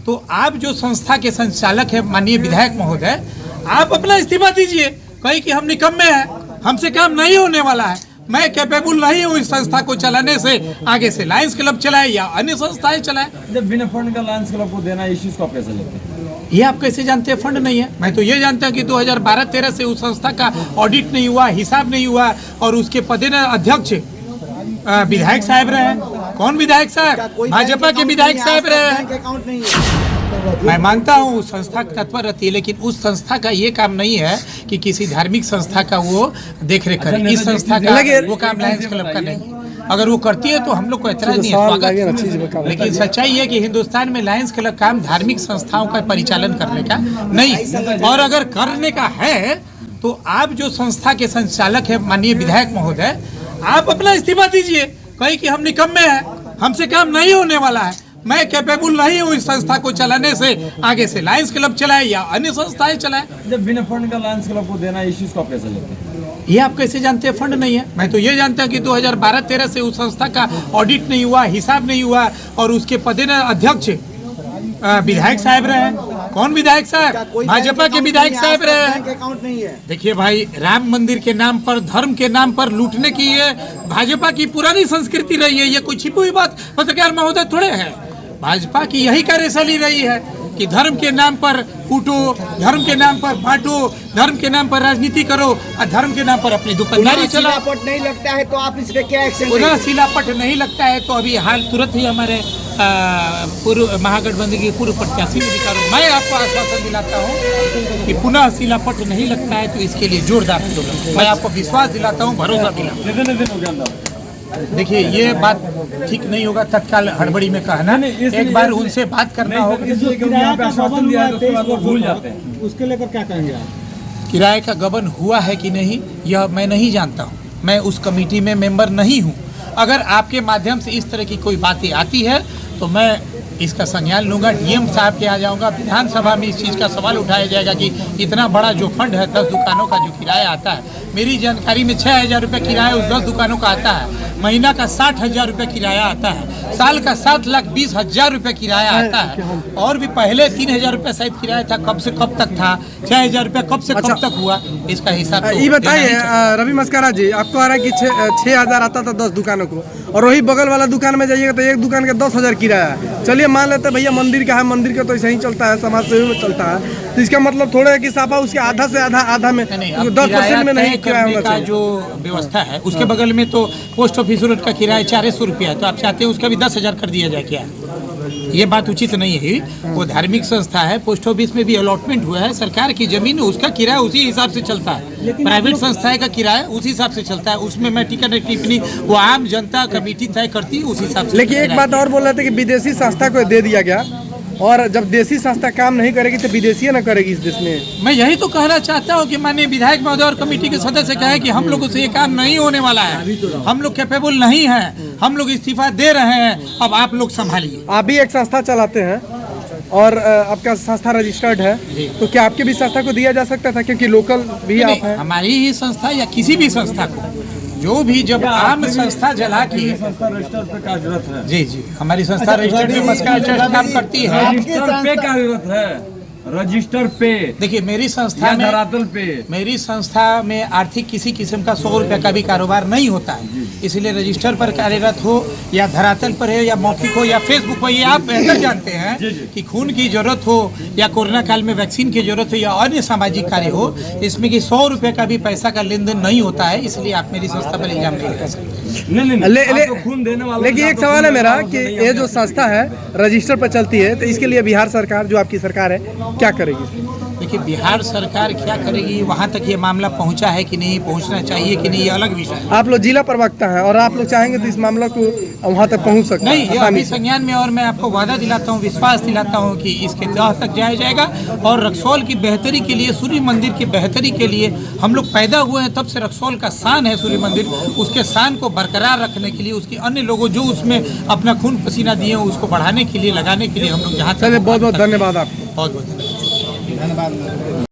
तो आप जो संस्था के संचालक है माननीय विधायक महोदय, आप अपना इस्तीफा दीजिए। कहीं कि हम निकम्मे हैं, हमसे काम नहीं होने वाला है, मैं कैपेबल नहीं हूँ इस संस्था को चलाने से। आगे से लायंस क्लब चलाए या अन्य संस्थाएं चलाए। जब बिना फंड का लायंस क्लब को देना, इश्यूज को आप कैसे लेते हैं? ये आप कैसे जानते हैं फंड नहीं है? मैं तो ये जानता हूँ कि 2012-13 से उस संस्था का ऑडिट नहीं हुआ, हिसाब नहीं हुआ, और उसके पद न अध्यक्ष विधायक साहब रहे। कौन विधायक साहब? भाजपा के विधायक साहब रहे। मैं मानता हूँ उस संस्था तत्पर रहती है, लेकिन उस संस्था का ये काम नहीं है कि किसी धार्मिक संस्था का वो देख रेख करे। इस संस्था का वो काम लायंस क्लब का नहीं है। अगर वो करती है तो हम लोग को इतना नहीं स्वागत, लेकिन सच्चाई है कि हिंदुस्तान में लायंस क्लब काम धार्मिक संस्थाओं का परिचालन करने का नहीं। और अगर करने का है तो आप जो संस्था के संचालक है माननीय विधायक महोदय, आप अपना इस्तीफा दीजिए। कहीं कि हम निकम्मे हैं, हमसे काम नहीं होने वाला है, मैं कैपेबल नहीं हूँ इस संस्था को चलाने से। आगे से लायंस क्लब चलाए या अन्य संस्थाएं चलाए। जब बिना फंड का लायंस क्लब को देना, इश्यूज को आप कैसे लेते हैं? ये आप कैसे जानते हैं फंड नहीं है? मैं तो ये जानता हूँ कि 2012-13 से उस संस्था का ऑडिट नहीं हुआ, हिसाब नहीं हुआ, और उसके पद न अध्यक्ष विधायक साहब रहे। कौन विधायक साहब? भाजपा के विधायक साहब रहे। देखिए भाई, राम मंदिर के नाम पर, धर्म के नाम पर लूटने की ये भाजपा की पुरानी संस्कृति रही है। ये कोई छिपी हुई बात पत्रकार महोदय थोड़े है। भाजपा की यही कार्यशैली रही है कि धर्म के नाम पर कूटो, धर्म के नाम पर बांटो, धर्म के नाम पर राजनीति करो, और धर्म के नाम पर अपनी दुकानदारी चलाओ। शिलापट नहीं लगता है तो आप इस पे क्या एक्शन? पुनः शिलापट नहीं लगता है तो अभी हाल तुरंत ही हमारे पूर्व महागठबंधन के पूर्व प्रत्याशी अधिकारों, मैं आपको आश्वासन दिलाता हूँ कि पुनः शिलापट नहीं लगता है तो इसके लिए जोरदार आंदोलन, मैं आपको विश्वास दिलाता हूँ, भरोसा दिलाता हूँ। देखिए, ये बात ठीक नहीं होगा तत्काल हड़बड़ी में कहना। एक बार उनसे बात करना होगा। उसके लेकर क्या कहेंगे आप? किराए का गबन हुआ है कि नहीं, यह मैं नहीं जानता हूँ। मैं उस कमेटी में मेंबर नहीं हूँ। अगर आपके माध्यम से इस तरह की कोई बातें आती है तो मैं इसका संज्ञान लूँगा। डीएम साहब के आ जाऊँगा, विधानसभा में इस चीज़ का सवाल उठाया जाएगा कि इतना बड़ा जो फंड है 10 दुकानों का जो किराया आता है, मेरी जानकारी में 6,000 रुपये किराया उस 10 दुकानों का आता है। महीना का 60,000 रुपये किराया आता है। साल का 7,20,000 रुपये किराया आता है। और भी पहले 3,000 रुपये शायद किराया था। कब से कब तक था? 6,000 रुपये कब से कब तक हुआ? इसका हिसाब ये बताइए रवि मस्कारा जी, आपको आ रहा है कि 6,000 आता था 10 दुकानों को, और वही बगल वाला दुकान में जाइएगा तो एक दुकान का 10,000 किराया है। चलिए मान लेते हैं भैया मंदिर का है, मंदिर का तो ऐसे ही चलता है, समाज सेवा में चलता है, तो इसका मतलब थोड़ा है कि साफा उसके आधा से आधा में 10% में नहीं किराया होना चाहिए। जो व्यवस्था है उसके बगल में तो पोस्ट ऑफिस रोड का किराया 400 रुपया है, तो आप चाहते हैं उसका भी 10,000 कर दिया जाए क्या? ये बात उचित नहीं है। वो धार्मिक संस्था है, पोस्ट ऑफिस में भी अलॉटमेंट हुआ है, सरकार की जमीन है, उसका किराया उसी हिसाब से चलता है। प्राइवेट संस्थाएं का किराया उसी हिसाब से चलता है। उसमें मैं टिकट टिप्पणी वो आम जनता कमेटी तय करती है, उस हिसाब से। लेकिन एक बात और बोल रहे थे कि विदेशी संस्था को दे दिया गया, और जब देसी संस्था काम नहीं करेगी तो विदेशी ना करेगी इस देश में। मैं यही तो कहना चाहता हूँ कि माननीय विधायक महोदय और कमेटी के सदस्य कहे कि हम लोगों से ये काम नहीं होने वाला है, हम लोग कैपेबल नहीं हैं, हम लोग इस्तीफा दे रहे हैं, अब आप लोग संभालिए। आप भी एक संस्था चलाते हैं और आपका संस्था रजिस्टर्ड है, तो क्या आपके भी संस्था को दिया जा सकता था? क्योंकि लोकल भी आप हैं। हमारी ही संस्था या किसी भी संस्था को, जो भी जब आम संस्था जला की संस्था रजिस्टर पे कार्यरत है। जी, हमारी संस्था रजिस्टर्ड पे मस्कारा ट्रस्ट काम करती है। रजिस्टर पे कार्यरत है, रजिस्टर पे। देखिए, मेरी संस्था में धरातल पे, मेरी संस्था में आर्थिक किसी किस्म का 100 रुपये का भी कारोबार नहीं होता है, इसलिए रजिस्टर पर कार्यरत हो या धरातल पर है या मौखिक हो या फेसबुक पर, ये आप बेहतर जानते हैं कि खून की जरूरत हो या कोरोना काल में वैक्सीन की जरूरत हो या अन्य सामाजिक कार्य हो, इसमें कि 100 रुपये का भी पैसा का लेन देन नहीं होता है, इसलिए आप मेरी संस्था पर इल्जाम नहीं लगा सकते। लेकिन एक सवाल है मेरा कि ये जो संस्था है रजिस्टर पर चलती है, तो इसके लिए बिहार सरकार, जो आपकी सरकार है, क्या करेगी? देखिए, बिहार सरकार क्या करेगी, वहाँ तक ये मामला पहुँचा है कि नहीं, पहुँचना चाहिए कि नहीं, ये अलग विषय है। आप लोग जिला प्रवक्ता हैं और आप लोग चाहेंगे तो इस मामला को वहाँ तक पहुँच सकते हैं? नहीं, ये अभी संज्ञान में, और मैं आपको वादा दिलाता हूँ, विश्वास दिलाता हूँ कि इसके तह तक जाया जाएगा। और रक्सौल की बेहतरी के लिए, सूर्य मंदिर की बेहतरी के लिए हम लोग पैदा हुए हैं, तब से रक्सौल का शान है सूर्य मंदिर, उसके शान को बरकरार रखने के लिए, उसके अन्य लोगों जो उसमें अपना खून पसीना दिए उसको बढ़ाने के लिए, लगाने के लिए हम लोग जहाँ तक। बहुत बहुत धन्यवाद आपको। बहुत बहुत धन्यवाद।